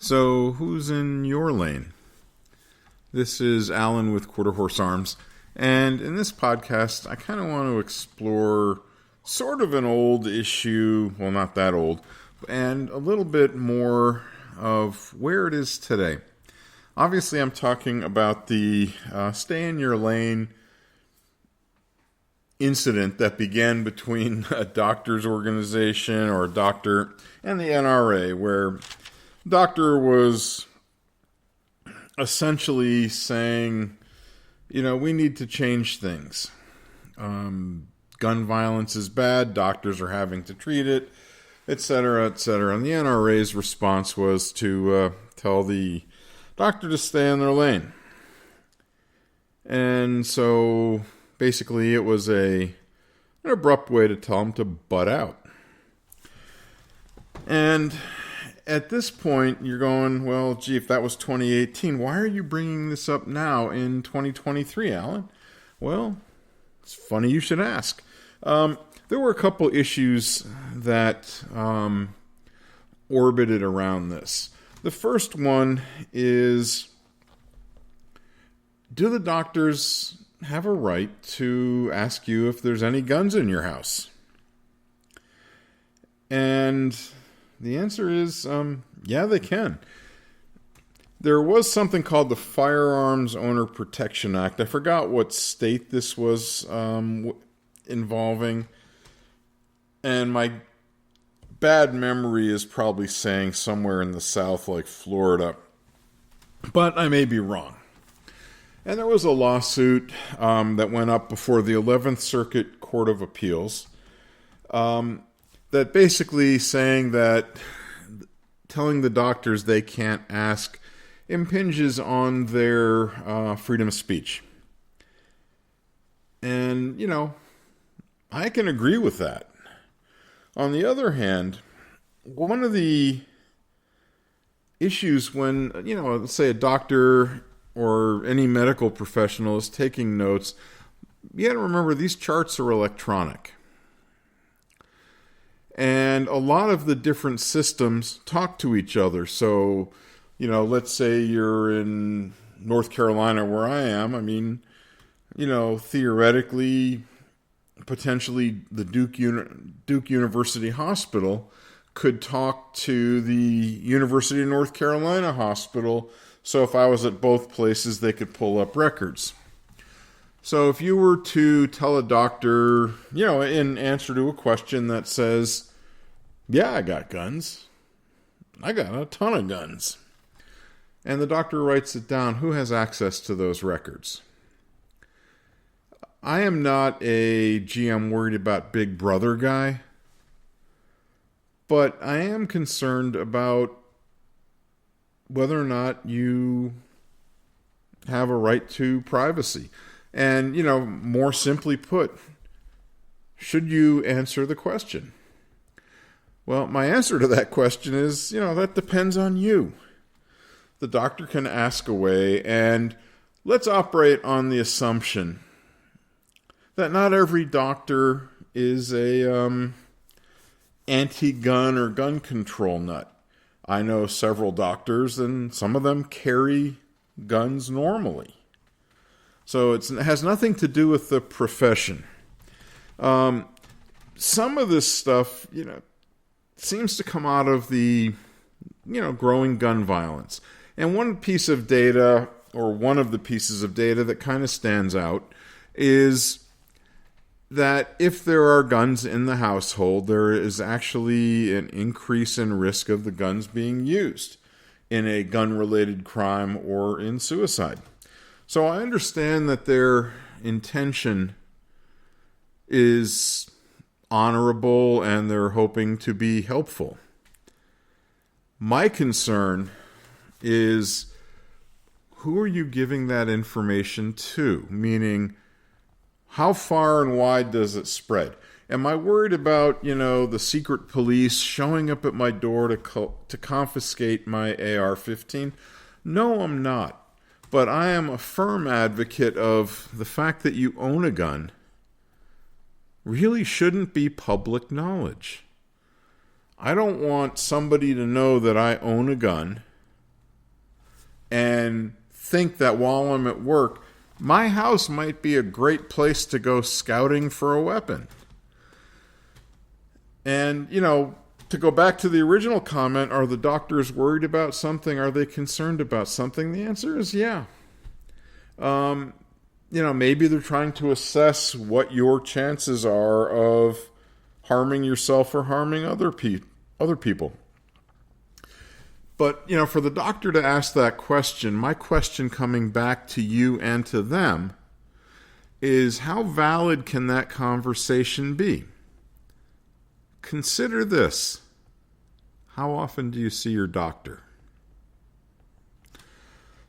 So, who's in your lane? This is Alan with Quarter Horse Arms, and in this podcast, I kind of want to explore sort of an old issue, well, not that old, and a little bit more of where it is today. Obviously, I'm talking about the stay in your lane incident that began between a doctor's organization or a doctor and the NRA, where doctor was essentially saying, we need to change things. Gun violence is bad. Doctors are having to treat it, etc., etc. And the NRA's response was to tell the doctor to stay in their lane. And so basically it was an abrupt way to tell them to butt out. And at this point, you're going, well, gee, if that was 2018, why are you bringing this up now in 2023, Alan? Well, it's funny you should ask. There were a couple issues that orbited around this. The first one is, do the doctors have a right to ask you if there's any guns in your house? And the answer is, yeah, they can. There was something called the Firearms Owner Protection Act. I forgot what state this was involving. And my bad memory is probably saying somewhere in the South, like Florida. But I may be wrong. And there was a lawsuit that went up before the 11th Circuit Court of Appeals that basically saying that telling the doctors they can't ask impinges on their freedom of speech. And, I can agree with that. On the other hand, one of the issues when, let's say a doctor or any medical professional is taking notes, you got to remember these charts are electronic. And a lot of the different systems talk to each other. So, let's say you're in North Carolina where I am. Theoretically, potentially the Duke University Hospital could talk to the University of North Carolina Hospital. So if I was at both places, they could pull up records. So if you were to tell a doctor, in answer to a question that says, yeah, I got guns. I got a ton of guns. And the doctor writes it down, who has access to those records? I am not a gee, I'm worried about Big Brother guy. But I am concerned about whether or not you have a right to privacy. And, more simply put, should you answer the question? Well, my answer to that question is, that depends on you. The doctor can ask away, and let's operate on the assumption that not every doctor is a anti-gun or gun control nut. I know several doctors, and some of them carry guns normally. So it has nothing to do with the profession. Some of this stuff, seems to come out of the, growing gun violence. And one piece of data, or one of the pieces of data that kind of stands out, is that if there are guns in the household, there is actually an increase in risk of the guns being used in a gun-related crime or in suicide. So I understand that their intention is honorable and they're hoping to be helpful. My concern is, who are you giving that information to? Meaning, how far and wide does it spread? Am I worried about, the secret police showing up at my door to confiscate my AR-15? No, I'm not. But I am a firm advocate of the fact that you own a gun really shouldn't be public knowledge. I don't want somebody to know that I own a gun and think that while I'm at work, my house might be a great place to go scouting for a weapon. And, to go back to the original comment, are the doctors worried about something? Are they concerned about something? The answer is yeah. Maybe they're trying to assess what your chances are of harming yourself or harming other people. But, for the doctor to ask that question, my question coming back to you and to them is, how valid can that conversation be? Consider this. How often do you see your doctor?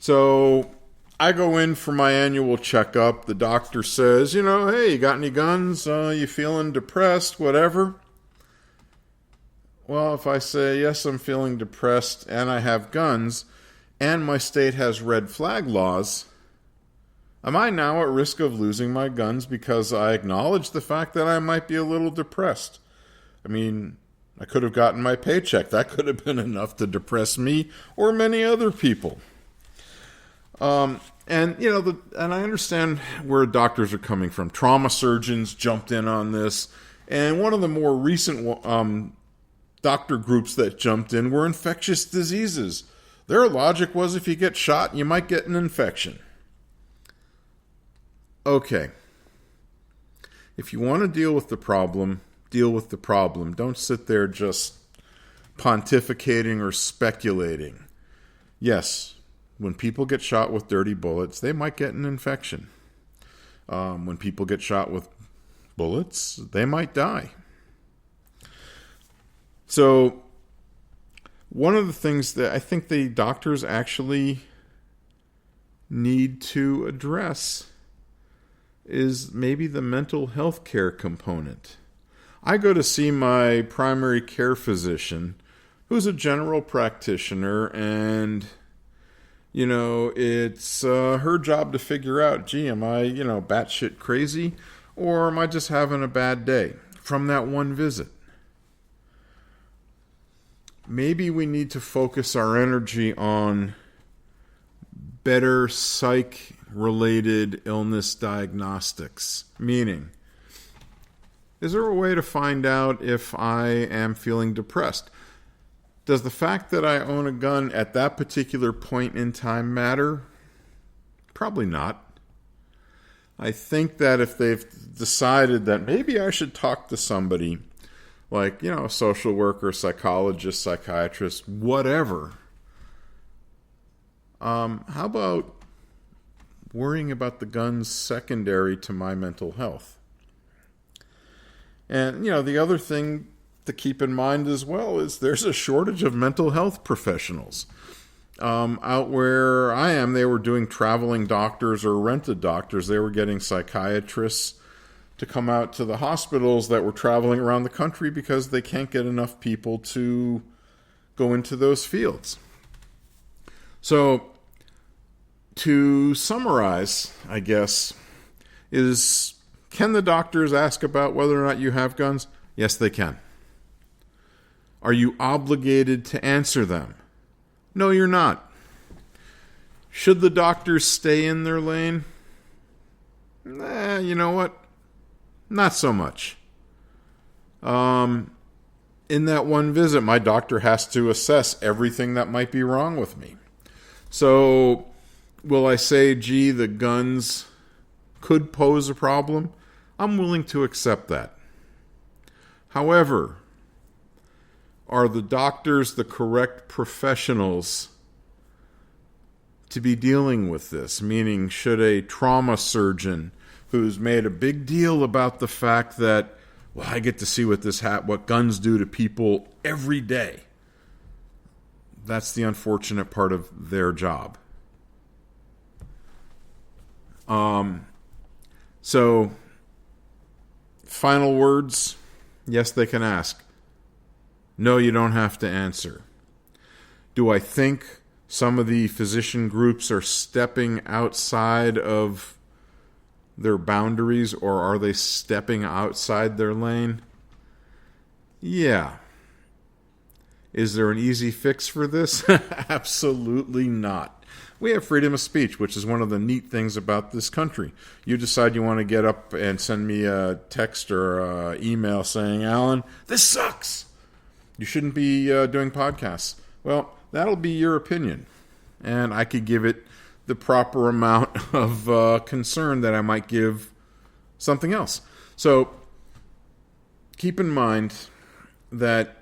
So I go in for my annual checkup. The doctor says, hey, you got any guns? You feeling depressed? Whatever. Well, if I say, yes, I'm feeling depressed and I have guns and my state has red flag laws, am I now at risk of losing my guns because I acknowledge the fact that I might be a little depressed? I mean, I could have gotten my paycheck. That could have been enough to depress me or many other people. And I understand where doctors are coming from. Trauma surgeons jumped in on this, and one of the more recent doctor groups that jumped in were infectious diseases. Their logic was if you get shot, you might get an infection. Okay. If you want to deal with the problem, deal with the problem. Don't sit there just pontificating or speculating. Yes, when people get shot with dirty bullets, they might get an infection. When people get shot with bullets, they might die. So, one of the things that I think the doctors actually need to address is maybe the mental health care component. I go to see my primary care physician, who's a general practitioner, and, it's her job to figure out, gee, am I, batshit crazy, or am I just having a bad day from that one visit? Maybe we need to focus our energy on better psych-related illness diagnostics. Meaning, is there a way to find out if I am feeling depressed? Does the fact that I own a gun at that particular point in time matter? Probably not. I think that if they've decided that maybe I should talk to somebody, like, a social worker, psychologist, psychiatrist, whatever. How about worrying about the guns secondary to my mental health? And, the other thing to keep in mind as well is there's a shortage of mental health professionals. Out where I am, they were doing traveling doctors or rented doctors. They were getting psychiatrists to come out to the hospitals that were traveling around the country because they can't get enough people to go into those fields. So, to summarize, I guess, is, can the doctors ask about whether or not you have guns? Yes, they can. Are you obligated to answer them? No, you're not. Should the doctors stay in their lane? You know what? Not so much. In that one visit, my doctor has to assess everything that might be wrong with me. So, will I say, gee, the guns could pose a problem? I'm willing to accept that. However, are the doctors the correct professionals to be dealing with this? Meaning, should a trauma surgeon who's made a big deal about the fact that, well, I get to see what guns do to people every day. That's the unfortunate part of their job. So, final words, yes, they can ask. No, you don't have to answer. Do I think some of the physician groups are stepping outside of their boundaries, or are they stepping outside their lane? Yeah. Is there an easy fix for this? Absolutely not. We have freedom of speech, which is one of the neat things about this country. You decide you want to get up and send me a text or a email saying, Alan, this sucks. You shouldn't be doing podcasts. Well, that'll be your opinion. And I could give it the proper amount of concern that I might give something else. So keep in mind that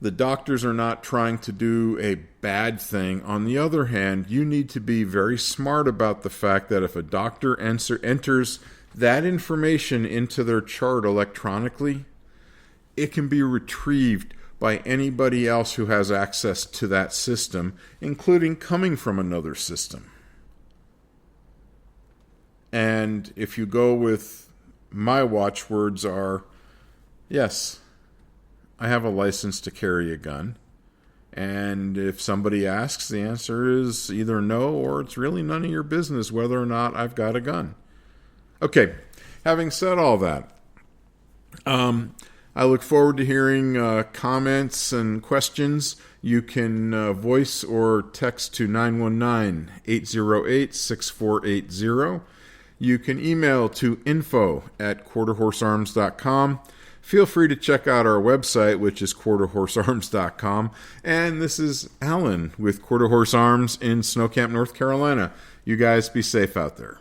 the doctors are not trying to do a bad thing. On the other hand, you need to be very smart about the fact that if a doctor enters that information into their chart electronically, it can be retrieved by anybody else who has access to that system, including coming from another system. And if you go with my watchwords are, yes, I have a license to carry a gun. And if somebody asks, the answer is either no or it's really none of your business whether or not I've got a gun. Okay, having said all that, I look forward to hearing comments and questions. You can voice or text to 919-808-6480. You can email to info@quarterhorsearms.com. Feel free to check out our website, which is quarterhorsearms.com. And this is Alan with Quarter Horse Arms in Snow Camp, North Carolina. You guys be safe out there.